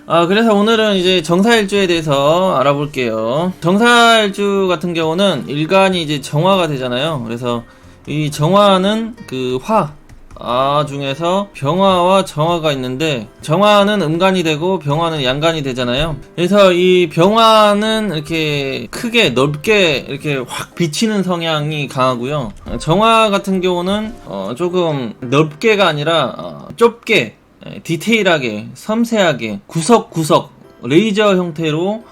그래서 오늘은 이제 정사일주에 대해서 알아볼게요. 정사일주 같은 경우는 일간이 이제 정화가 되잖아요. 그래서 이 정화는 그 중에서 병화와 정화가 있는데, 정화는 음간이 되고 병화는 양간이 되잖아요. 그래서 이 병화는 이렇게 크게 넓게 이렇게 확 비치는 성향이 강하고요. 정화 같은 경우는 조금 넓게가 아니라 좁게, 디테일하게, 섬세하게, 구석구석 레이저 형태로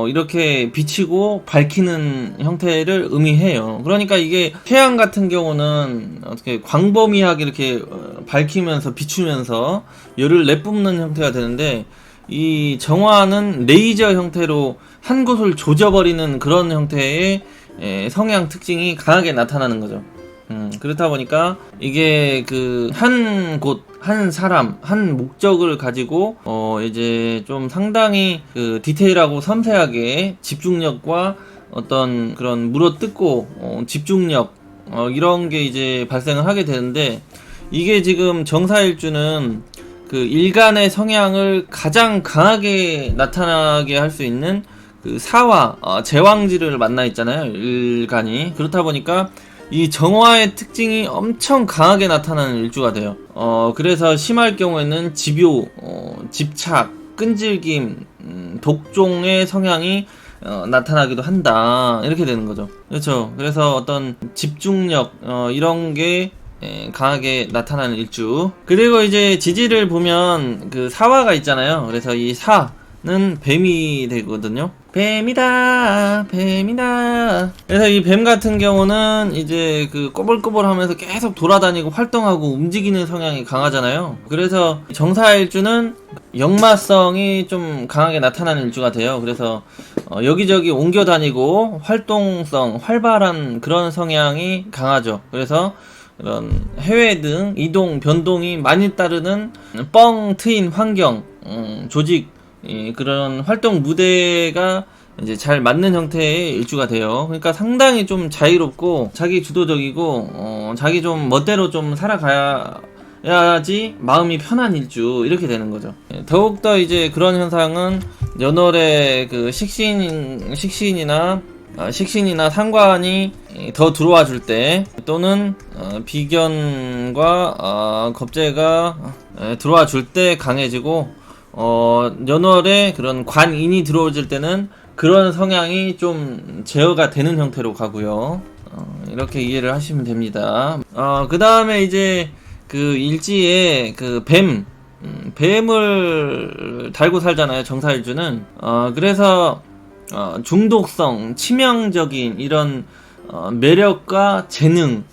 이렇게 비치고 밝히는 형태를 의미해요. 그러니까 이게 태양 같은 경우는 어떻게 광범위하게 이렇게 밝히면서 비추면서 열을 내뿜는 형태가 되는데, 이 정화는 레이저 형태로 한 곳을 조져버리는 그런 형태의 성향 특징이 강하게 나타나는 거죠. 그렇다 보니까 이게 그 한 곳, 한 사람, 한 목적을 가지고 이제 좀 상당히 그 디테일하고 섬세하게 집중력과 어떤 그런 물어뜯고 집중력 이런 게 이제 발생을 하게 되는데, 이게 지금 정사일주는 그 일간의 성향을 가장 강하게 나타나게 할 수 있는 그 사화 제왕지를 만나 있잖아요, 일간이. 그렇다 보니까 이 정화의 특징이 엄청 강하게 나타나는 일주가 돼요. 그래서 심할 경우에는 집요, 집착, 끈질김, 독종의 성향이 나타나기도 한다, 이렇게 되는 거죠. 그렇죠. 그래서 어떤 집중력 이런 게 강하게 나타나는 일주. 그리고 이제 지지를 보면 그 사화가 있잖아요. 그래서 이 사는 뱀이 되거든요. 뱀이다, 뱀이다. 그래서 이 뱀 같은 경우는 이제 그 꼬불꼬불 하면서 계속 돌아다니고 활동하고 움직이는 성향이 강하잖아요. 그래서 정사일주는 역마성이 좀 강하게 나타나는 일주가 돼요. 그래서 여기저기 옮겨 다니고 활동성, 활발한 그런 성향이 강하죠. 그래서 그런 해외 등 이동, 변동이 많이 따르는 뻥 트인 환경, 조직, 그런 활동 무대가 이제 잘 맞는 형태의 일주가 돼요. 그러니까 상당히 좀 자유롭고 자기 주도적이고 자기 좀 멋대로 좀 살아가야지 마음이 편한 일주, 이렇게 되는 거죠. 더욱더 이제 그런 현상은 연월에 그 식신이나 상관이 더 들어와 줄 때, 또는 비견과 겁재가 들어와 줄 때 강해지고, 연월에 그런 관인이 들어올 때는 그런 성향이 좀 제어가 되는 형태로 가고요. 이렇게 이해를 하시면 됩니다. 그 다음에 이제 그 일지에 그 뱀을 달고 살잖아요, 정사일주는. 그래서 중독성, 치명적인 이런 매력과 재능,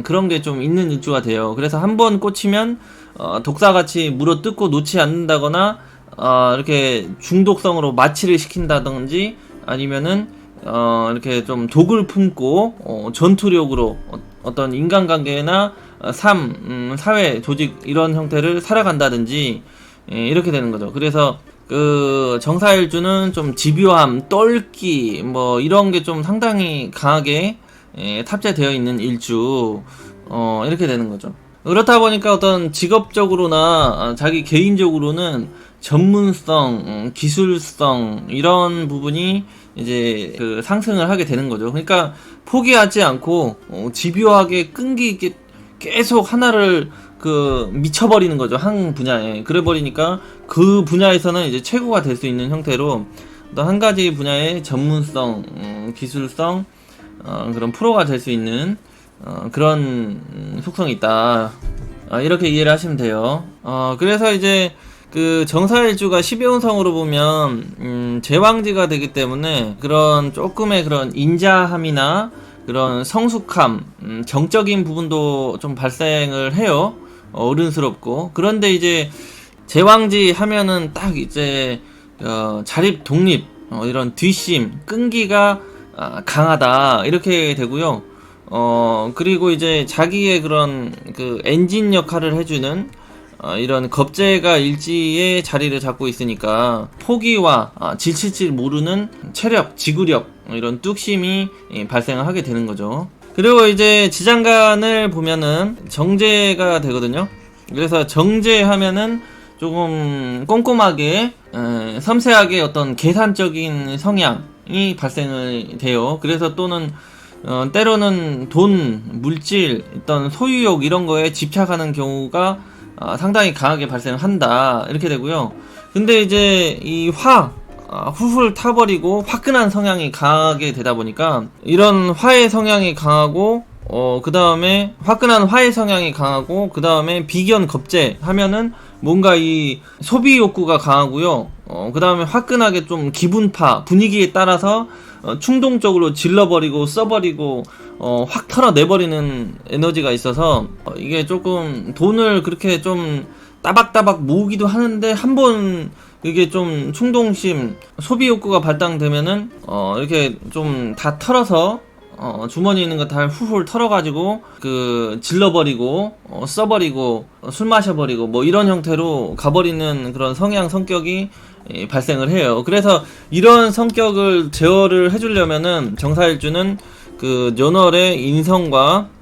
그런 게 좀 있는 일주가 돼요. 그래서 한번 꽂히면 독사같이 물어뜯고 놓지 않는다거나, 이렇게 중독성으로 마취를 시킨다든지, 아니면은 이렇게 좀 독을 품고 전투력으로 어떤 인간관계나 사회, 조직 이런 형태를 살아간다든지, 이렇게 되는 거죠. 그래서 그 정사일주는 좀 집요함, 똘끼 뭐 이런 게 좀 상당히 강하게 탑재되어 있는 일주, 이렇게 되는 거죠. 그렇다 보니까 어떤 직업적으로나 자기 개인적으로는 전문성, 기술성 이런 부분이 이제 그 상승을 하게 되는 거죠. 그러니까 포기하지 않고 집요하게 끈기 있게 계속 하나를 그 미쳐버리는 거죠, 한 분야에. 그래 버리니까 그 분야에서는 이제 최고가 될 수 있는 형태로 또 한 가지 분야의 전문성, 기술성, 그런 프로가 될 수 있는 그런 속성이 있다, 이렇게 이해를 하시면 돼요. 그래서 이제 그 정사일주가 12운성으로 보면 제왕지가 되기 때문에 그런 조금의 그런 인자함이나 그런 성숙함, 정적인 부분도 좀 발생을 해요. 어른스럽고. 그런데 이제 제왕지 하면은 딱 이제 자립, 독립, 이런 뒷심, 끈기가 강하다, 이렇게 되고요. 그리고 이제 자기의 그런 그 엔진 역할을 해주는 이런 겁재가 일지에 자리를 잡고 있으니까 포기와 지칠 모르는 체력, 지구력, 이런 뚝심이 발생을 하게 되는 거죠. 그리고 이제 지장간을 보면은 정제가 되거든요. 그래서 정제하면은 조금 꼼꼼하게 섬세하게 어떤 계산적인 성향이 발생을 돼요. 그래서 또는 때로는 돈, 물질, 어떤 소유욕 이런 거에 집착하는 경우가 상당히 강하게 발생한다 이렇게 되고요. 근데 이제 이 훌훌 타버리고 화끈한 성향이 강하게 되다 보니까 이런 화의 성향이 강하고 그 다음에 화끈한 화의 성향이 강하고 그 다음에 비견 겁재 하면은 뭔가 이 소비 욕구가 강하고요. 그 다음에 화끈하게 좀 기분파 분위기에 따라서 충동적으로 질러버리고 써버리고 확 털어내버리는 에너지가 있어서 이게 조금 돈을 그렇게 좀 따박따박 모으기도 하는데 한번 이게 좀 충동심 소비 욕구가 발동되면은 이렇게 좀 다 털어서 주머니에 있는 거 다 훌훌 털어가지고 질러버리고 써버리고 술 마셔버리고 뭐 이런 형태로 가버리는 그런 성향 성격이 발생을 해요. 그래서 이런 성격을 제어를 해주려면은 정사일주는 그 연월의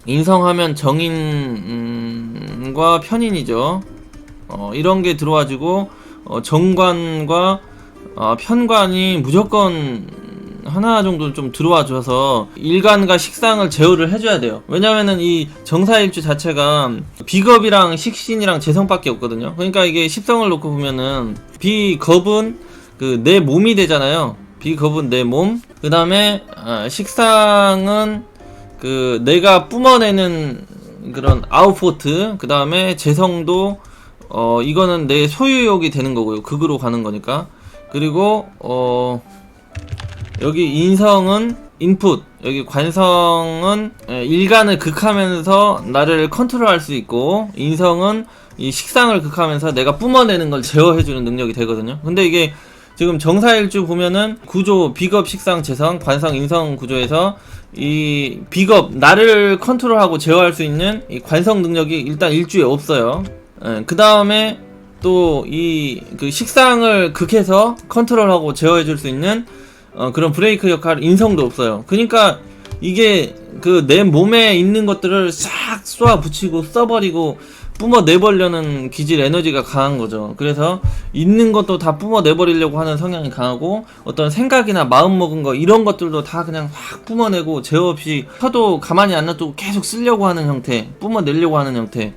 인성하면 정인과 편인이죠. 이런 게 들어와지고 정관과 편관이 무조건 하나 정도는 좀 들어와 줘서 일간과 식상을 제어를 해줘야 돼요. 왜냐면은 이 정사일주 자체가 비겁이랑 식신이랑 재성밖에 없거든요. 그러니까 이게 십성을 놓고 보면은 비겁은 그 내 몸이 되잖아요. 비겁은 내 몸. 그 다음에 식상은 그 내가 뿜어내는 그런 아웃포트. 그 다음에 재성도 이거는 내 소유욕이 되는 거고요. 극으로 가는 거니까. 그리고 여기 인성은 인풋, 여기 관성은 일간을 극하면서 나를 컨트롤할 수 있고, 인성은 이 식상을 극하면서 내가 뿜어내는 걸 제어해주는 능력이 되거든요. 근데 이게 지금 정사일주 보면은 구조 비겁, 식상, 재성, 관성, 인성 구조에서 이 비겁 나를 컨트롤하고 제어할 수 있는 이 관성 능력이 일단 일주에 없어요. 그 다음에 또 이 그 식상을 극해서 컨트롤하고 제어해줄 수 있는 그런 브레이크 역할 인성도 없어요. 그러니까 이게 그 내 몸에 있는 것들을 싹 쏘아 붙이고 써버리고 뿜어내버리려는 기질 에너지가 강한 거죠. 그래서 있는 것도 다 뿜어내버리려고 하는 성향이 강하고 어떤 생각이나 마음먹은 거 이런 것들도 다 그냥 확 뿜어내고 제어 없이 혀도 가만히 안 놔두고 계속 쓰려고 하는 형태, 뿜어내려고 하는 형태,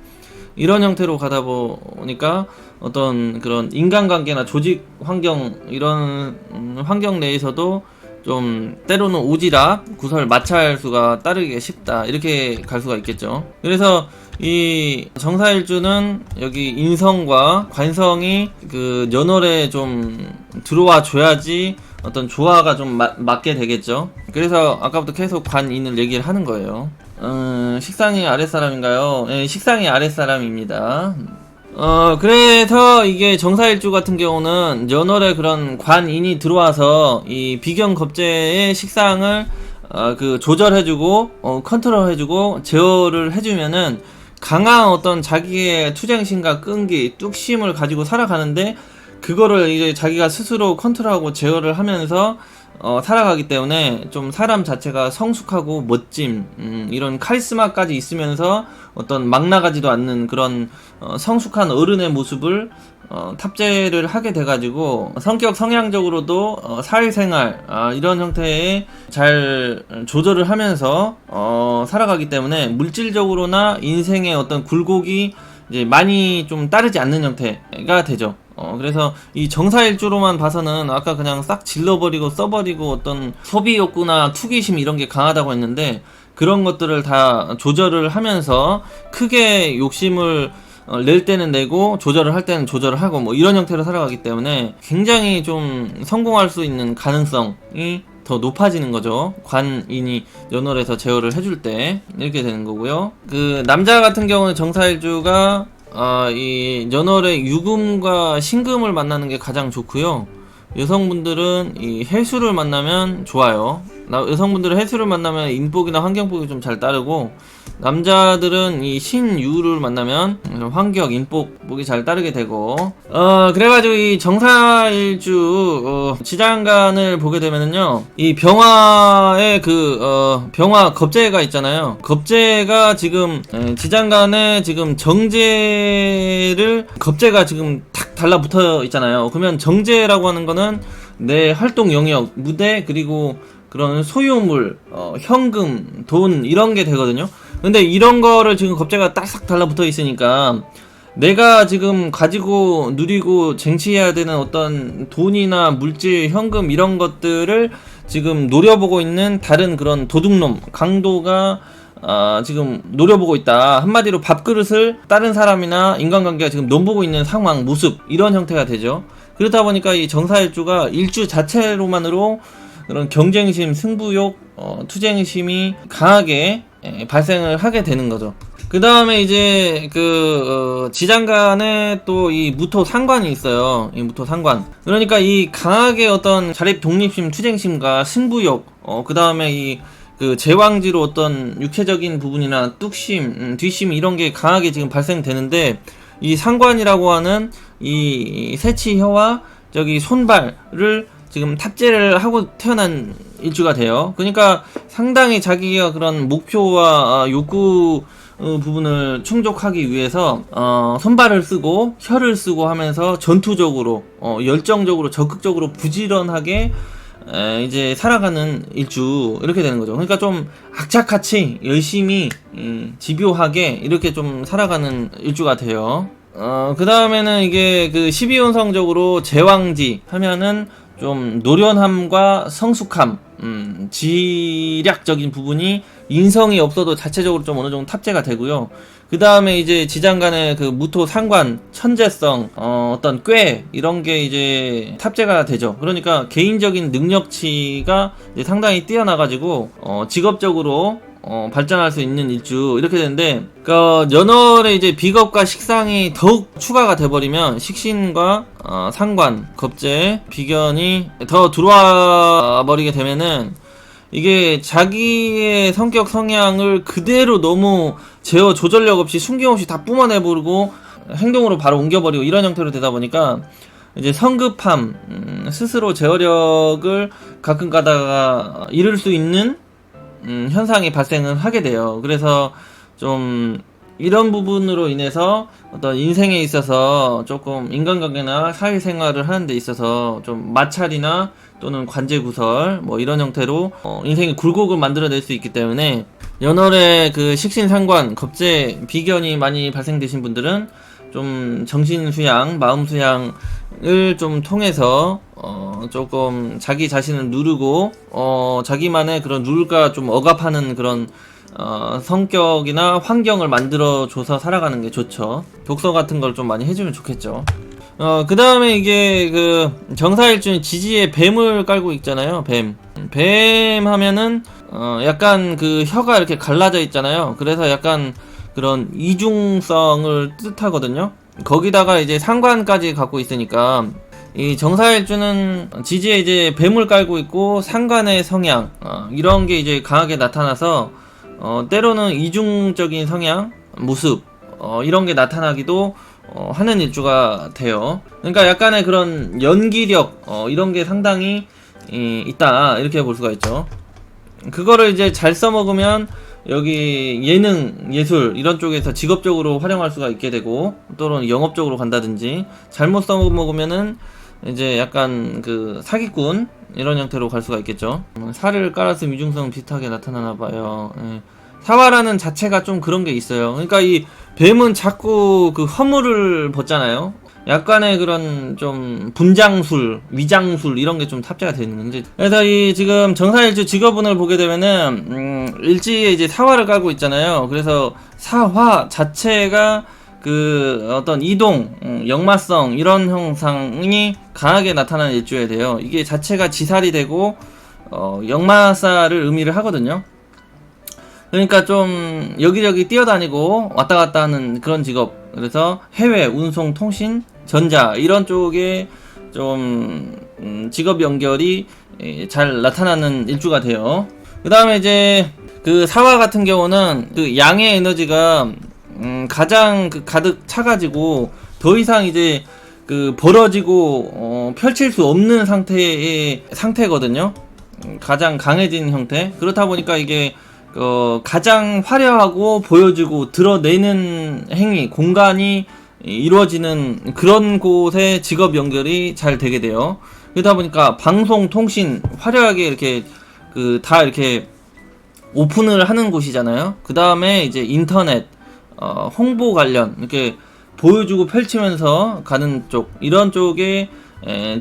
이런 형태로 가다 보니까 어떤 그런 인간관계나 조직 환경 이런 환경 내에서도 좀 때로는 오지랖, 구설, 마찰수가 따르기가 쉽다 이렇게 갈 수가 있겠죠. 그래서 이 정사일주는 여기 인성과 관성이 그 연월에 좀 들어와 줘야지 어떤 조화가 좀 맞게 되겠죠. 그래서 아까부터 계속 관인을 얘기를 하는 거예요. 식상이 아랫사람인가요? 네, 식상이 아랫사람입니다. 그래서 이게 정사일주 같은 경우는 연월에 그런 관인이 들어와서 이 비견겁재의 식상을 그 조절해주고 컨트롤해주고 제어를 해주면은 강한 어떤 자기의 투쟁심과 끈기, 뚝심을 가지고 살아가는데 그거를 이제 자기가 스스로 컨트롤하고 제어를 하면서 살아가기 때문에 좀 사람 자체가 성숙하고 멋짐, 이런 카리스마까지 있으면서 어떤 막 나가지도 않는 그런 성숙한 어른의 모습을 탑재를 하게 돼가지고 성격 성향적으로도 사회생활 이런 형태의 잘 조절을 하면서 살아가기 때문에 물질적으로나 인생의 어떤 굴곡이 이제 많이 좀 따르지 않는 형태가 되죠. 그래서 이 정사일주로만 봐서는 아까 그냥 싹 질러버리고 써버리고 어떤 소비 욕구나 투기심 이런 게 강하다고 했는데 그런 것들을 다 조절을 하면서 크게 욕심을 낼 때는 내고 조절을 할 때는 조절을 하고 뭐 이런 형태로 살아가기 때문에 굉장히 좀 성공할 수 있는 가능성이 더 높아지는 거죠. 관인이 연월에서 제어를 해줄 때 이렇게 되는 거고요. 그 남자 같은 경우는 정사일주가 이 연월에 유금과 신금을 만나는 게 가장 좋고요. 여성분들은 이 해수를 만나면 좋아요. 여성분들은 해수를 만나면 인복이나 환경복이 좀 잘 따르고 남자들은 이 신유를 만나면 환경, 인복복이 잘 따르게 되고 그래가지고 이 정사일주 지장간을 보게 되면은요 이 병화의 병화 겁재가 있잖아요. 겁재가 지금 지장간에 지금 정제를 겁재가 지금 탁 달라붙어 있잖아요. 그러면 정제라고 하는 거는 내 활동 영역, 무대, 그리고 그런 소유물, 현금, 돈 이런 게 되거든요. 근데 이런 거를 지금 겁재가 딱딱 달라붙어 있으니까 내가 지금 가지고 누리고 쟁취해야 되는 어떤 돈이나 물질, 현금 이런 것들을 지금 노려보고 있는 다른 그런 도둑놈, 강도가 지금 노려보고 있다. 한마디로 밥그릇을 다른 사람이나 인간관계가 지금 넘보고 있는 상황, 모습 이런 형태가 되죠. 그렇다 보니까 이 정사일주가 일주 자체로만으로 그런 경쟁심, 승부욕, 투쟁심이 강하게 발생을 하게 되는 거죠. 그 다음에 이제 지장간에 또 이 무토 상관이 있어요. 이 무토 상관. 그러니까 이 강하게 어떤 자립 독립심, 투쟁심과 승부욕, 그 다음에 이 제왕지로 어떤 육체적인 부분이나 뚝심, 뒷심 이런 게 강하게 지금 발생되는데, 이 상관이라고 하는 이 새치혀와 저기 손발을 지금 탑재를 하고 태어난 일주가 돼요. 그러니까 상당히 자기가 그런 목표와 욕구 부분을 충족하기 위해서 손발을 쓰고 혀를 쓰고 하면서 전투적으로 열정적으로 적극적으로 부지런하게 이제 살아가는 일주 이렇게 되는 거죠. 그러니까 좀 악착같이 열심히 집요하게 이렇게 좀 살아가는 일주가 돼요. 그 다음에는 이게 12운성적으로 제왕지 하면은 좀 노련함과 성숙함, 지략적인 부분이 인성이 없어도 자체적으로 좀 어느 정도 탑재가 되고요. 그 다음에 이제 지장간의 무토 상관, 천재성, 어떤 꾀, 이런 게 이제 탑재가 되죠. 그러니까 개인적인 능력치가 이제 상당히 뛰어나가지고, 직업적으로 발전할 수 있는 일주 이렇게 되는데, 연월에 이제 비겁과 식상이 더욱 추가가 돼버리면 식신과 상관, 겁재, 비견이 더 들어와 버리게 되면은 이게 자기의 성격 성향을 그대로 너무 제어 조절력 없이 숨김없이 다 뿜어내버리고 행동으로 바로 옮겨버리고 이런 형태로 되다 보니까 이제 성급함, 스스로 제어력을 가끔 가다가 잃을 수 있는 현상이 발생을 하게 돼요. 그래서 좀 이런 부분으로 인해서 어떤 인생에 있어서 조금 인간관계나 사회생활을 하는 데 있어서 좀 마찰이나 또는 관제구설 뭐 이런 형태로 인생의 굴곡을 만들어낼 수 있기 때문에 연월에 식신상관, 겁재, 비견이 많이 발생되신 분들은 좀 정신수양, 마음수양을 좀 통해서 조금 자기 자신을 누르고 자기만의 그런 룰과 좀 억압하는 그런 성격이나 환경을 만들어줘서 살아가는 게 좋죠. 독서 같은 걸 좀 많이 해주면 좋겠죠. 그 다음에 이게 정사일주는 지지에 뱀을 깔고 있잖아요. 뱀 하면은 약간 혀가 이렇게 갈라져 있잖아요. 그래서 약간 그런 이중성을 뜻하거든요. 거기다가 이제 상관까지 갖고 있으니까 이 정사일주는 지지에 이제 뱀을 깔고 있고 상관의 성향 이런 게 이제 강하게 나타나서 때로는 이중적인 성향, 모습 이런 게 나타나기도 하는 일주가 돼요. 그러니까 약간의 그런 연기력 이런 게 상당히 있다 이렇게 볼 수가 있죠. 그거를 이제 잘 써먹으면 여기 예능, 예술 이런 쪽에서 직업적으로 활용할 수가 있게 되고 또는 영업적으로 간다든지, 잘못 써먹으면은 이제 약간 사기꾼 이런 형태로 갈 수가 있겠죠. 살을 깔아서 이중성 비슷하게 나타나나봐요. 사화라는 자체가 좀 그런 게 있어요. 그러니까 이 뱀은 자꾸 허물을 벗잖아요. 약간의 그런 좀 분장술, 위장술 이런 게 좀 탑재가 되는 건지. 그래서 이 지금 정사일주 직업운을 보게 되면은 일지에 이제 사화를 깔고 있잖아요. 그래서 사화 자체가 어떤 이동, 역마성 이런 형상이 강하게 나타나는 일주에 돼요. 이게 자체가 지살이 되고 역마사를 의미를 하거든요. 그러니까 좀 여기저기 뛰어다니고 왔다 갔다 하는 그런 직업. 그래서 해외, 운송, 통신, 전자 이런 쪽에 좀 직업 연결이 잘 나타나는 일주가 돼요. 그 다음에 이제 사화 같은 경우는 양의 에너지가 가장 가득 차가지고 더 이상 이제 벌어지고 펼칠 수 없는 상태거든요. 가장 강해진 형태. 그렇다 보니까 이게 가장 화려하고 보여주고 드러내는 행위, 공간이 이루어지는 그런 곳에 직업 연결이 잘 되게 돼요. 그러다 보니까 방송, 통신 화려하게 이렇게 다 이렇게 오픈을 하는 곳이잖아요. 그 다음에 이제 인터넷, 홍보 관련 이렇게 보여주고 펼치면서 가는 쪽, 이런 쪽에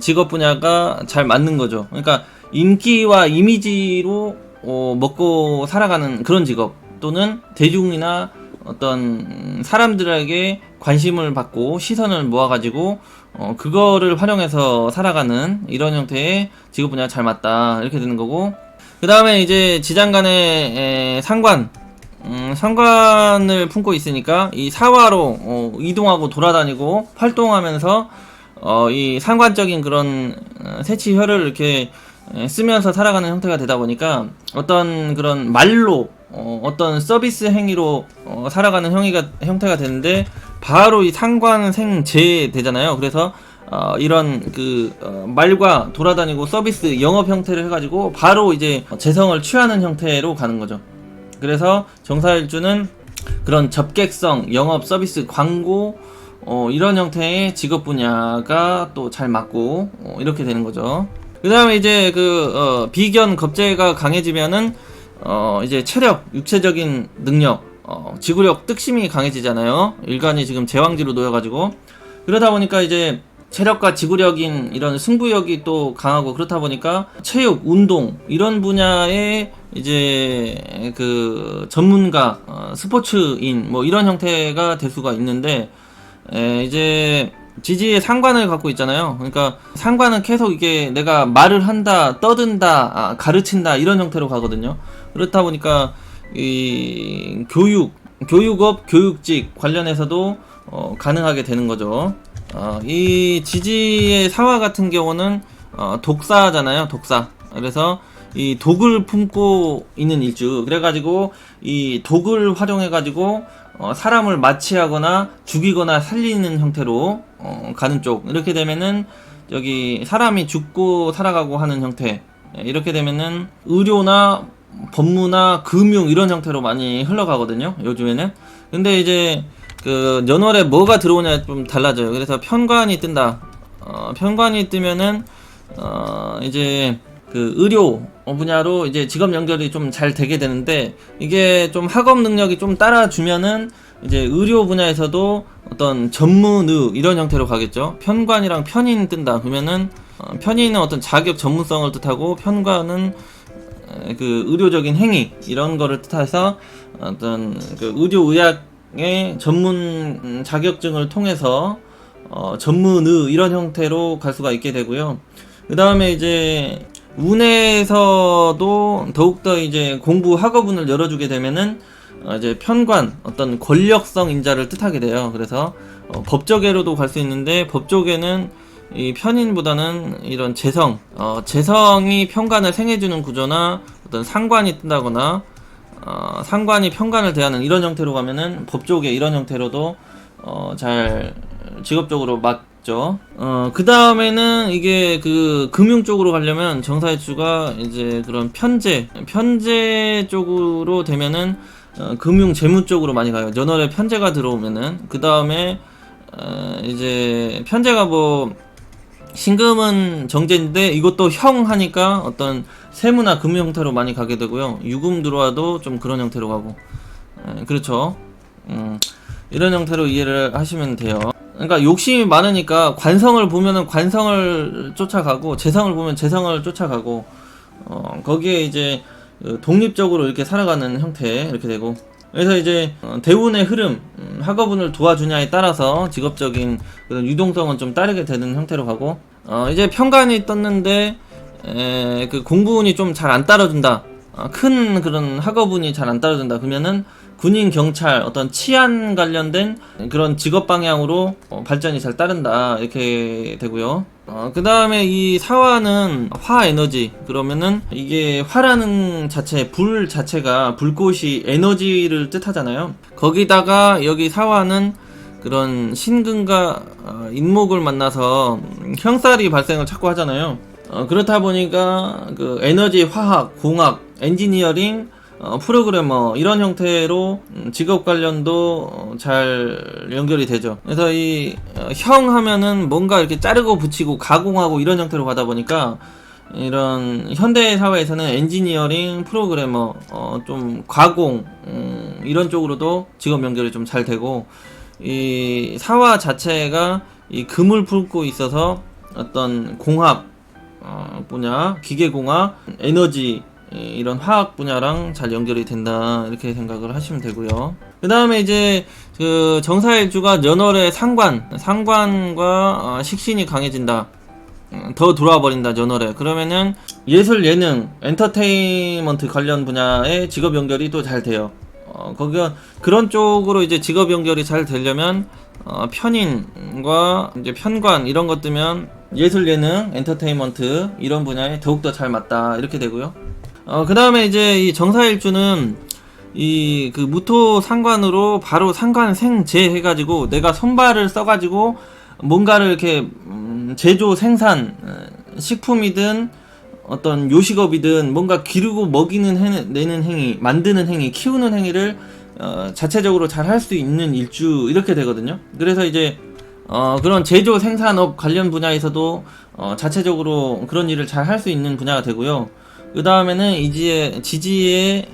직업 분야가 잘 맞는 거죠. 그러니까 인기와 이미지로 먹고 살아가는 그런 직업, 또는 대중이나 어떤 사람들에게 관심을 받고 시선을 모아가지고 그거를 활용해서 살아가는 이런 형태의 직업 분야가 잘 맞다, 이렇게 되는 거고, 그 다음에 이제 지장간의 상관을 품고 있으니까 이 사화로 이동하고 돌아다니고 활동하면서 이 상관적인 그런 세치혈을 이렇게 쓰면서 살아가는 형태가 되다 보니까 어떤 그런 말로 어떤 서비스 행위로 살아가는 형태가 되는데, 바로 이 상관생재 되잖아요. 그래서 이런 말과 돌아다니고 서비스 영업 형태를 해가지고 바로 이제 재성을 취하는 형태로 가는 거죠. 그래서 정사일주는 그런 접객성, 영업, 서비스, 광고 이런 형태의 직업 분야가 또 잘 맞고 이렇게 되는 거죠. 그 다음에 이제 비견 겁재가 강해지면은 이제 체력, 육체적인 능력, 지구력, 뜻심이 강해지잖아요. 일간이 지금 제왕지로 놓여가지고, 그러다 보니까 이제 체력과 지구력인 이런 승부욕이 또 강하고, 그렇다 보니까 체육, 운동 이런 분야에 이제 전문가, 스포츠인 뭐 이런 형태가 될 수가 있는데, 이제 지지의 상관을 갖고 있잖아요. 그러니까 상관은 계속 이게 내가 말을 한다, 떠든다, 가르친다 이런 형태로 가거든요. 그렇다 보니까 이 교육업, 교육직 관련해서도 가능하게 되는 거죠. 이 지지의 사화 같은 경우는 독사잖아요. 독사. 그래서 이 독을 품고 있는 일주. 그래가지고 이 독을 활용해가지고 사람을 마취하거나 죽이거나 살리는 형태로 가는 쪽. 이렇게 되면은 여기 사람이 죽고 살아가고 하는 형태. 이렇게 되면은 의료나 법무나 금융 이런 형태로 많이 흘러가거든요, 요즘에는. 근데 이제 연월에 뭐가 들어오냐에 좀 달라져요. 그래서 편관이 뜬다. 편관이 뜨면은 이제 의료 분야로 이제 직업 연결이 좀 잘 되게 되는데, 이게 좀 학업 능력이 좀 따라주면은 이제 의료 분야에서도 어떤 전문의 이런 형태로 가겠죠. 편관이랑 편인 뜬다 그러면은 편인은 어떤 자격 전문성을 뜻하고, 편관은 의료적인 행위 이런 거를 뜻해서 어떤 의료의학의 전문 자격증을 통해서 전문의 이런 형태로 갈 수가 있게 되고요. 그 다음에 이제 운에서도 더욱더 이제 공부 학업운을 열어주게 되면은 이제 편관, 어떤 권력성 인자를 뜻하게 돼요. 그래서 법조계로도 갈 수 있는데, 법조계는 이 편인보다는 이런 재성이 편관을 생해주는 구조나 어떤 상관이 뜬다거나 상관이 편관을 대하는 이런 형태로 가면은 법조계 이런 형태로도 잘 직업적으로 맞죠. 그 다음에는 이게 금융 쪽으로 가려면 정사일주가 이제 그런 편제 쪽으로 되면은 금융 재무 쪽으로 많이 가요. 연월에 편제가 들어오면은. 그 다음에 이제 편제가 뭐 신금은 정제인데 이것도 형 하니까 어떤 세무나 금융 형태로 많이 가게 되고요. 유금 들어와도 좀 그런 형태로 가고, 그렇죠. 이런 형태로 이해를 하시면 돼요. 그러니까 욕심이 많으니까 관성을 보면은 관성을 쫓아가고, 재성을 보면 재성을 쫓아가고, 거기에 이제 독립적으로 이렇게 살아가는 형태 이렇게 되고, 그래서 이제 대운의 흐름, 학업운을 도와주냐에 따라서 직업적인 그런 유동성은 좀 따르게 되는 형태로 가고, 이제 편관이 떴는데 공부운이 좀 잘 안 따라준다, 큰 그런 학업운이 잘 안 따라준다 그러면은 군인, 경찰, 어떤 치안 관련된 그런 직업 방향으로 발전이 잘 따른다 이렇게 되고요. 그 다음에 이 사화는 화 에너지, 그러면은 이게 화라는 자체, 불 자체가 불꽃이 에너지를 뜻하잖아요. 거기다가 여기 사화는 그런 신금과 인목을 만나서 형살이 발생을 자꾸 하잖아요. 그렇다 보니까 에너지, 화학, 공학, 엔지니어링, 프로그래머 이런 형태로 직업 관련도 잘 연결이 되죠. 그래서 이 형 하면은 뭔가 이렇게 자르고 붙이고 가공하고 이런 형태로 가다 보니까 이런 현대 사회에서는 엔지니어링, 프로그래머, 좀 가공 이런 쪽으로도 직업 연결이 좀 잘 되고, 이 사화 자체가 이 금을 품고 있어서 어떤 공학 분야, 기계공학, 에너지 이런 화학 분야랑 잘 연결이 된다 이렇게 생각을 하시면 되고요. 그 다음에 이제 그 정사일주가 연월의 상관과 식신이 강해진다. 더 들어와 버린다 연월에. 그러면은 예술, 예능, 엔터테인먼트 관련 분야의 직업 연결이 또 잘 돼요. 거기가 그런 쪽으로 이제 직업 연결이 잘 되려면 편인과 이제 편관 이런 것 뜨면 예술, 예능, 엔터테인먼트 이런 분야에 더욱더 잘 맞다 이렇게 되고요. 그 다음에 이제 이 정사일주는 이 그 무토 상관으로 바로 상관 생재 해가지고 내가 손발을 써가지고 뭔가를 이렇게 제조 생산 식품이든 어떤 요식업이든 뭔가 기르고 먹이는 내는 행위, 만드는 행위, 키우는 행위를 자체적으로 잘 할 수 있는 일주 이렇게 되거든요. 그래서 이제 그런 제조 생산업 관련 분야에서도 자체적으로 그런 일을 잘 할 수 있는 분야가 되고요. 그 다음에는 이제 지지에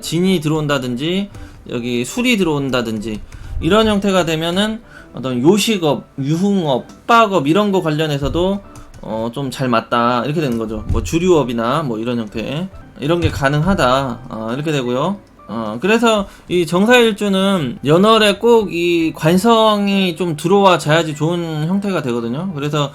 진이 들어온다든지 여기 술이 들어온다든지 이런 형태가 되면은 어떤 요식업, 유흥업, 숙박업 이런 거 관련해서도 좀 잘 맞다 이렇게 되는 거죠. 뭐 주류업이나 뭐 이런 형태 이런 게 가능하다 이렇게 되고요. 그래서 이 정사일주는 연월에 꼭 이 관성이 좀 들어와 자야지 좋은 형태가 되거든요. 그래서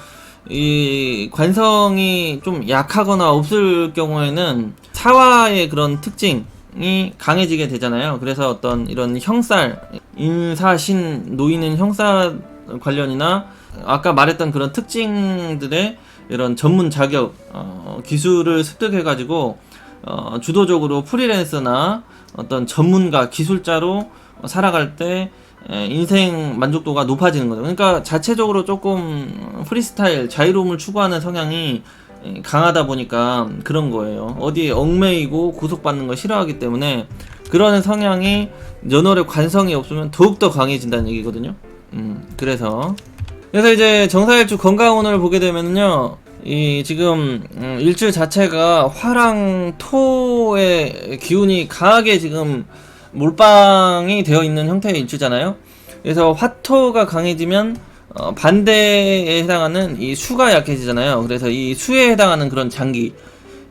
이 관성이 좀 약하거나 없을 경우에는 사화의 그런 특징이 강해지게 되잖아요. 그래서 어떤 이런 형살, 인사신 놓이는 형사 관련이나 아까 말했던 그런 특징들의 이런 전문 자격, 기술을 습득해가지고 주도적으로 프리랜서나 어떤 전문가, 기술자로 살아갈 때 인생 만족도가 높아지는 거죠. 그러니까 자체적으로 조금 프리스타일, 자유로움을 추구하는 성향이 강하다 보니까 그런 거예요. 어디에 얽매이고 구속받는 걸 싫어하기 때문에 그런 성향이 연월에 관성이 없으면 더욱더 강해진다는 얘기거든요. 그래서 이제 정사일주 건강운을 보게 되면요, 이 지금 일주 자체가 화랑 토의 기운이 강하게 지금 몰빵이 되어 있는 형태의 일주잖아요. 그래서 화토가 강해지면 반대에 해당하는 이 수가 약해지잖아요. 그래서 이 수에 해당하는 그런 장기,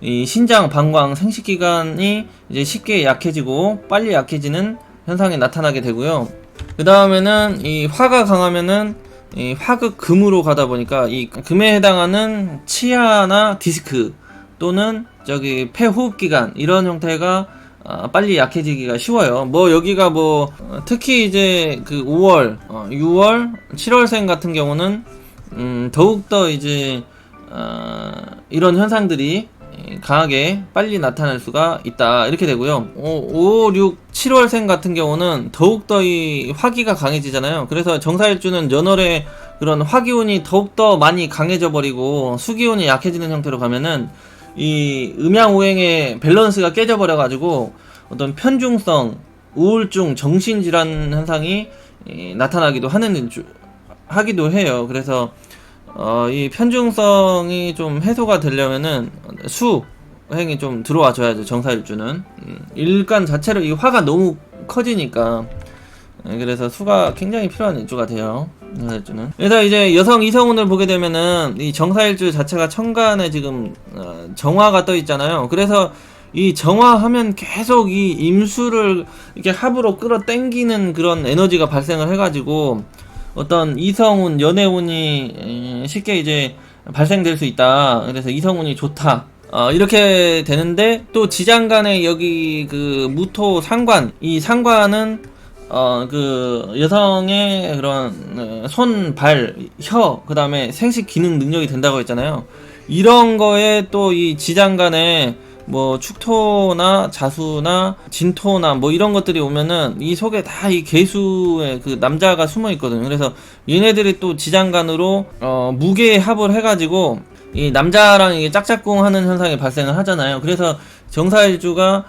이 신장, 방광, 생식기관이 이제 쉽게 약해지고 빨리 약해지는 현상이 나타나게 되고요. 그 다음에는 이 화가 강하면은 이 화극 금으로 가다 보니까 이 금에 해당하는 치아나 디스크 또는 저기 폐호흡기관 이런 형태가 빨리 약해지기가 쉬워요. 뭐 여기가 뭐 특히 이제 그 5월, 6월, 7월생 같은 경우는 더욱더 이제 이런 현상들이 강하게 빨리 나타날 수가 있다 이렇게 되고요. 5, 6, 7월생 같은 경우는 더욱더 이 화기가 강해지잖아요. 그래서 정사일주는 연월에 그런 화기운이 더욱더 많이 강해져 버리고 수기운이 약해지는 형태로 가면은 이 음양오행의 밸런스가 깨져버려 가지고 어떤 편중성, 우울증, 정신질환 현상이 나타나기도 하기도 해요. 그래서 이 편중성이 좀 해소가 되려면은 수행이 좀 들어와 줘야죠. 정사일주는 일간 자체로 이 화가 너무 커지니까 그래서 수가 굉장히 필요한 일주가 돼요. 정사일주는. 그래서 이제 여성 이성운을 보게 되면은 이 정사일주 자체가 천간에 지금 정화가 떠 있잖아요. 그래서 이 정화하면 계속 이 임수를 이렇게 합으로 끌어당기는 그런 에너지가 발생을 해가지고 어떤 이성운, 연애운이 쉽게 이제 발생될 수 있다. 그래서 이성운이 좋다. 이렇게 되는데 또 지장간에 여기 그 무토 상관, 이 상관은 그 여성의 그런 손, 발, 혀, 그 다음에 생식 기능 능력이 된다고 했잖아요. 이런 거에 또 이 지장간에 뭐 축토나 자수나 진토나 뭐 이런 것들이 오면은 이 속에 다 이 개수의 그 남자가 숨어 있거든요. 그래서 얘네들이 또 지장간으로 무게의 합을 해가지고 이 남자랑 이게 짝짝꿍 하는 현상이 발생을 하잖아요. 그래서 정사일주가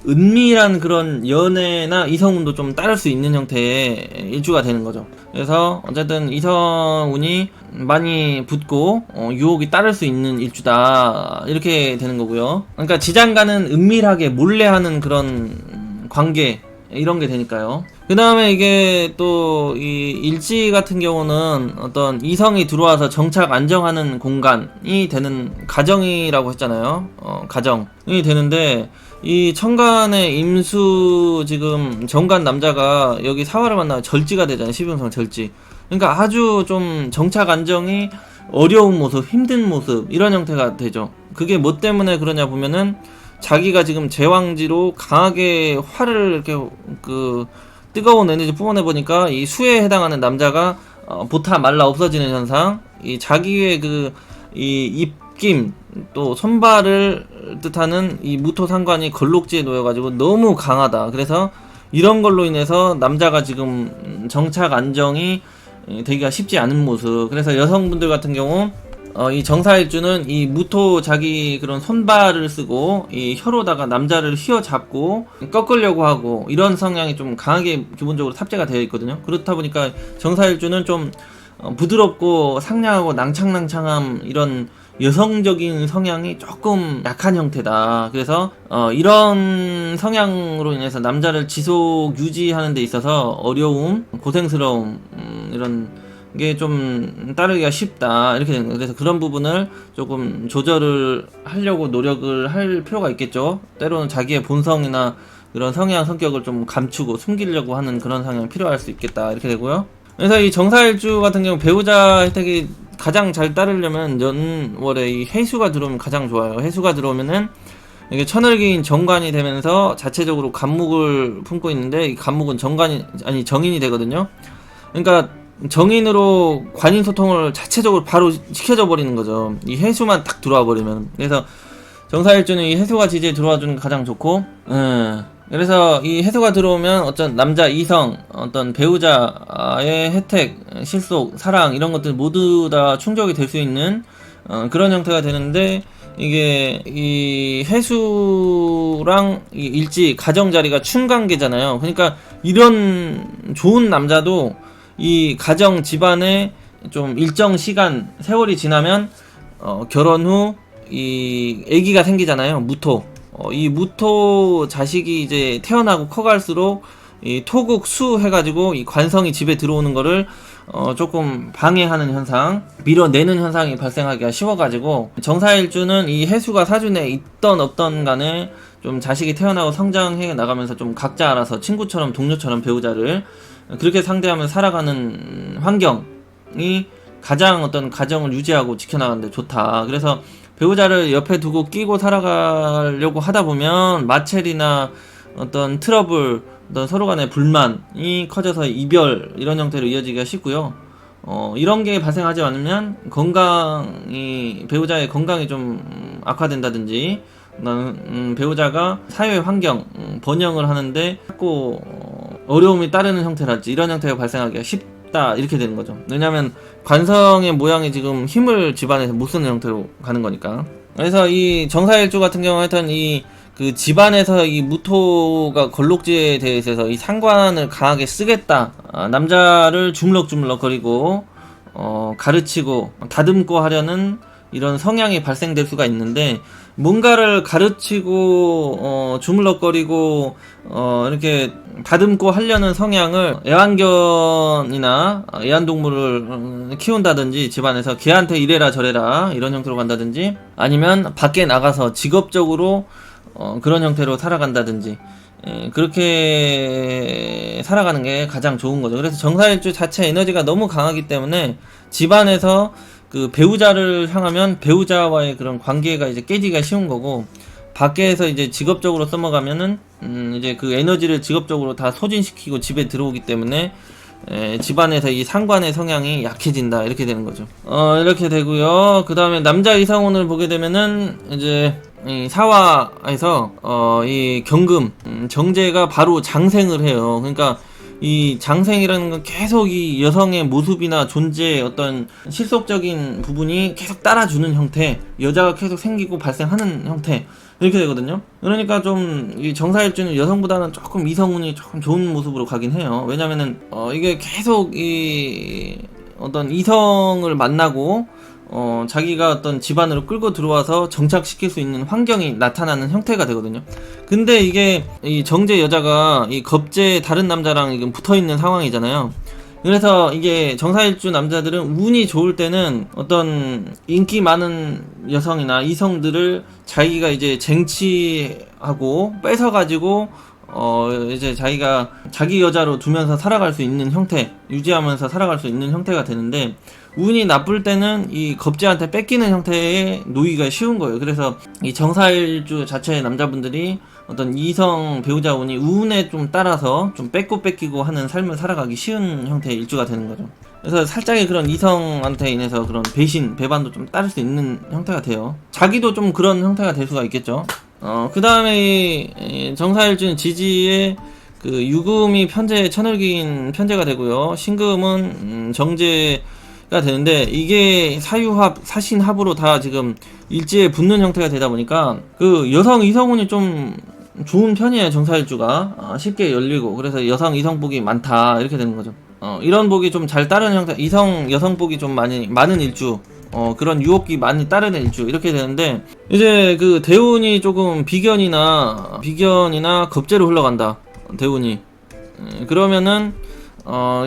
은밀한 그런 연애나 이성운도 좀 따를 수 있는 형태의 일주가 되는 거죠. 그래서 어쨌든 이성운이 많이 붙고 유혹이 따를 수 있는 일주다 이렇게 되는 거고요. 그러니까 지장간은 은밀하게 몰래 하는 그런 관계 이런 게 되니까요. 그 다음에 이게 또 이 일지 같은 경우는 어떤 이성이 들어와서 정착 안정하는 공간이 되는 가정이라고 했잖아요. 가정이 되는데 이 천간의 임수 지금 정간 남자가 여기 사화를 만나면 절지가 되잖아요. 12운성 절지. 그러니까 아주 좀 정착 안정이 어려운 모습, 힘든 모습 이런 형태가 되죠. 그게 뭐 때문에 그러냐 보면은 자기가 지금 제왕지로 강하게 화를 이렇게 그 뜨거운 에너지 뿜어내보니까 이 수에 해당하는 남자가 보타 말라 없어지는 현상, 이 자기의 그 이 입김 또 손발을 뜻하는 이 무토 상관이 걸록지에 놓여가지고 너무 강하다. 그래서 이런 걸로 인해서 남자가 지금 정착 안정이 되기가 쉽지 않은 모습. 그래서 여성분들 같은 경우 이 정사일주는 이 무토 자기 그런 손발을 쓰고 이 혀로다가 남자를 휘어잡고 꺾으려고 하고 이런 성향이 좀 강하게 기본적으로 탑재가 되어 있거든요. 그렇다 보니까 정사일주는 좀 부드럽고 상냥하고 낭창낭창함 이런 여성적인 성향이 조금 약한 형태다. 그래서 이런 성향으로 인해서 남자를 지속 유지하는 데 있어서 어려움, 고생스러움 이런 게 좀 따르기가 쉽다 이렇게 되는 거예요. 그래서 그런 부분을 조금 조절을 하려고 노력을 할 필요가 있겠죠. 때로는 자기의 본성이나 그런 성향 성격을 좀 감추고 숨기려고 하는 그런 성향이 필요할 수 있겠다 이렇게 되고요. 그래서 이 정사일주 같은 경우 배우자 혜택이 가장 잘 따르려면 연월에 이 해수가 들어오면 가장 좋아요. 해수가 들어오면은 이게 천을기인 정관이 되면서 자체적으로 간목을 품고 있는데 이 간목은 정인이 되거든요. 그러니까 정인으로 관인 소통을 자체적으로 바로 시켜져 버리는 거죠. 이 해수만 딱 들어와 버리면. 그래서 정사일주는 이 해수가 지지에 들어와 주는 게 가장 좋고, 그래서 이 해수가 들어오면 어떤 남자 이성, 어떤 배우자의 혜택, 실속, 사랑 이런 것들 모두 다 충족이 될 수 있는 그런 형태가 되는데, 이게 이 해수랑 이 일지 가정 자리가 충관계잖아요. 그러니까 이런 좋은 남자도 이 가정 집안에 좀 일정 시간 세월이 지나면 결혼 후 이 아기가 생기잖아요. 무토. 이 무토 자식이 이제 태어나고 커갈수록 이 토국 수 해가지고 이 관성이 집에 들어오는 거를 조금 방해하는 현상, 밀어내는 현상이 발생하기가 쉬워가지고 정사일주는 이 해수가 사준에 있던 없던 간에 좀 자식이 태어나고 성장해 나가면서 좀 각자 알아서 친구처럼 동료처럼 배우자를 그렇게 상대하며 살아가는 환경이 가장 어떤 가정을 유지하고 지켜나가는데 좋다. 그래서 배우자를 옆에 두고 끼고 살아가려고 하다 보면 마찰이나 어떤 트러블, 어떤 서로 간의 불만이 커져서 이별 이런 형태로 이어지기가 쉽고요. 이런 게 발생하지 않으면 배우자의 건강이 좀 악화된다든지 배우자가 사회 환경 번영을 하는데 자꾸 어려움이 따르는 형태랄지 이런 형태가 발생하기가 쉽다 이렇게 되는 거죠. 왜냐하면 관성의 모양이 지금 힘을 집안에서 못 쓰는 형태로 가는 거니까. 그래서 이 정사일주 같은 경우 하여튼 이 그 집안에서 이 무토가 걸록지에 대해서 이 상관을 강하게 쓰겠다, 남자를 주물럭주물럭 거리고 가르치고 다듬고 하려는 이런 성향이 발생될 수가 있는데, 뭔가를 가르치고 주물럭거리고 이렇게 다듬고 하려는 성향을 애완견이나 애완동물을 키운다든지 집안에서 걔한테 이래라 저래라 이런 형태로 간다든지, 아니면 밖에 나가서 직업적으로 그런 형태로 살아간다든지, 그렇게 살아가는 게 가장 좋은 거죠. 그래서 정사일주 자체 에너지가 너무 강하기 때문에 집안에서 그 배우자를 향하면 배우자와의 그런 관계가 이제 깨지기가 쉬운 거고, 밖에서 이제 직업적으로 써먹으면은 이제 그 에너지를 직업적으로 다 소진시키고 집에 들어오기 때문에 집안에서 이 상관의 성향이 약해진다 이렇게 되는 거죠. 이렇게 되고요. 그 다음에 남자 이성운을 보게 되면은 이제 이 사화에서 이 경금 정제가 바로 장생을 해요. 그러니까 이 장생이라는 건 계속 이 여성의 모습이나 존재의 어떤 실속적인 부분이 계속 따라주는 형태, 여자가 계속 생기고 발생하는 형태, 이렇게 되거든요. 그러니까 좀 이 정사일주는 여성보다는 조금 이성운이 조금 좋은 모습으로 가긴 해요. 왜냐면은 이게 계속 이 어떤 이성을 만나고 자기가 어떤 집안으로 끌고 들어와서 정착시킬 수 있는 환경이 나타나는 형태가 되거든요. 근데 이게 이 정제 여자가 이 겁제 다른 남자랑 붙어 있는 상황이잖아요. 그래서 이게 정사일주 남자들은 운이 좋을 때는 어떤 인기 많은 여성이나 이성들을 자기가 이제 쟁취하고 뺏어가지고 이제 자기가 자기 여자로 두면서 살아갈 수 있는 형태, 유지하면서 살아갈 수 있는 형태가 되는데, 운이 나쁠 때는 이 겁제한테 뺏기는 형태에 놓이기가 쉬운 거예요. 그래서 이 정사일주 자체의 남자분들이 어떤 이성 배우자 운이 운에 좀 따라서 좀 뺏기고 하는 삶을 살아가기 쉬운 형태의 일주가 되는 거죠. 그래서 살짝의 그런 이성한테 인해서 그런 배반도 좀 따를 수 있는 형태가 돼요. 자기도 좀 그런 형태가 될 수가 있겠죠. 그 다음에 이 정사일주는 지지의 그 유금이 편제 천을기인 편제가 되고요. 신금은 정제가 되는데, 이게 사유합, 사신합으로 다 지금 일지에 붙는 형태가 되다 보니까 그 여성 이성운이 좀 좋은 편이에요. 정사일주가 쉽게 열리고, 그래서 여성 이성복이 많다 이렇게 되는 거죠. 이런 복이 좀 잘 따르는 형태, 여성복이 좀 많은 일주, 그런 유혹이 많이 따르는 일주 이렇게 되는데, 이제 그 대운이 조금 비견이나 겁제로 흘러간다. 대운이 그러면은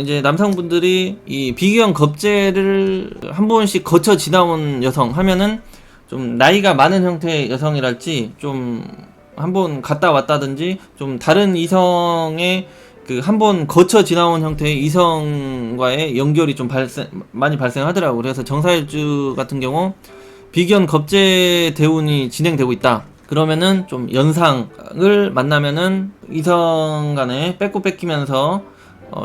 이제 남성분들이 이 비견 겁제를 한 번씩 거쳐 지나온 여성 하면은 좀 나이가 많은 형태의 여성이랄지, 좀 한 번 갔다 왔다든지 좀 다른 이성의 그 한 번 거쳐 지나온 형태의 이성과의 연결이 좀 많이 발생하더라고. 그래서 정사일주 같은 경우 비견 겁제 대운이 진행되고 있다. 그러면은 좀 연상을 만나면은 이성 간에 뺏기면서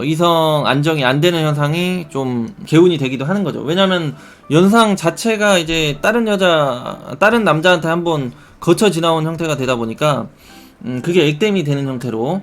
이성 안정이 안 되는 현상이 좀 개운이 되기도 하는 거죠. 왜냐면 연상 자체가 이제 다른 남자한테 한번 거쳐 지나온 형태가 되다 보니까 그게 액땜이 되는 형태로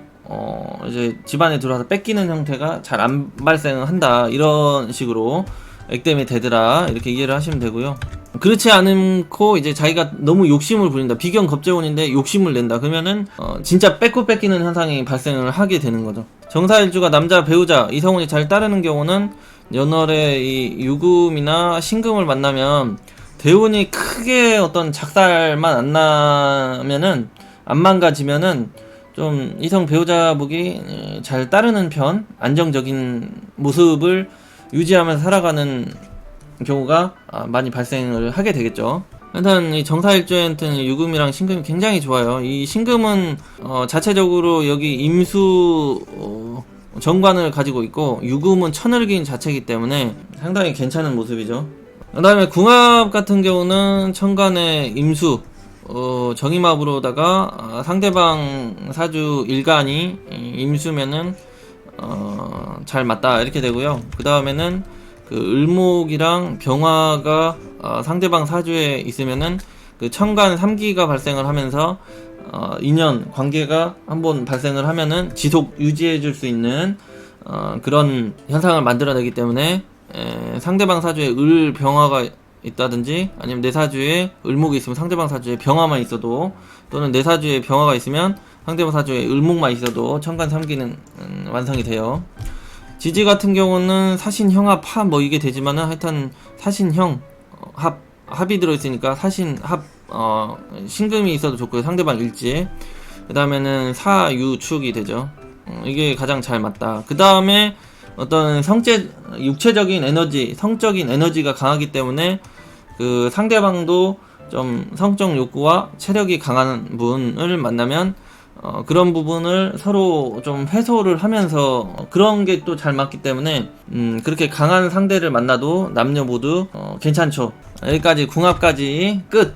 이제 집안에 들어와서 뺏기는 형태가 잘 안 발생한다, 이런 식으로 액땜이 되더라, 이렇게 이해를 하시면 되고요. 그렇지 않고 이제 자기가 너무 욕심을 부린다, 비견 겁제운인데 욕심을 낸다, 그러면은 진짜 뺏기는 현상이 발생을 하게 되는 거죠. 정사일주가 남자 배우자 이성운이 잘 따르는 경우는 연월에 이 유금이나 신금을 만나면 대운이 크게 어떤 작살만 안 나면은, 안 망가지면은 좀 이성 배우자복이 잘 따르는 편, 안정적인 모습을 유지하면서 살아가는 경우가 많이 발생을 하게 되겠죠. 일단 이 정사일주한테는 유금이랑 신금이 굉장히 좋아요. 이 신금은 자체적으로 여기 임수 정관을 가지고 있고, 유금은 천을기인 자체이기 때문에 상당히 괜찮은 모습이죠. 그 다음에 궁합 같은 경우는 천간의 임수 정임합으로다가 상대방 사주 일간이 임수면은 잘 맞다 이렇게 되고요. 그 다음에는 그 을목이랑 병화가 상대방 사주에 있으면은 그 천간 3기가 발생을 하면서 인연 관계가 한번 발생을 하면은 지속 유지해 줄 수 있는 그런 현상을 만들어내기 때문에, 상대방 사주에 을 병화가 있다든지, 아니면 내 사주에 을목이 있으면 상대방 사주에 병화만 있어도, 또는 내 사주에 병화가 있으면 상대방 사주에 을목만 있어도 천간 3기는 완성이 돼요. 지지 같은 경우는 사신형합 합 뭐 이게 되지만은, 하여튼 사신형 합이 들어있으니까 사신합 신금이 있어도 좋고요. 상대방 일지. 그 다음에는 사유축이 되죠. 이게 가장 잘 맞다. 그 다음에 어떤 육체적인 에너지, 성적인 에너지가 강하기 때문에 그 상대방도 좀 성적 욕구와 체력이 강한 분을 만나면 그런 부분을 서로 좀 해소를 하면서, 그런 게 또 잘 맞기 때문에 그렇게 강한 상대를 만나도 남녀 모두 괜찮죠. 여기까지 궁합까지 끝.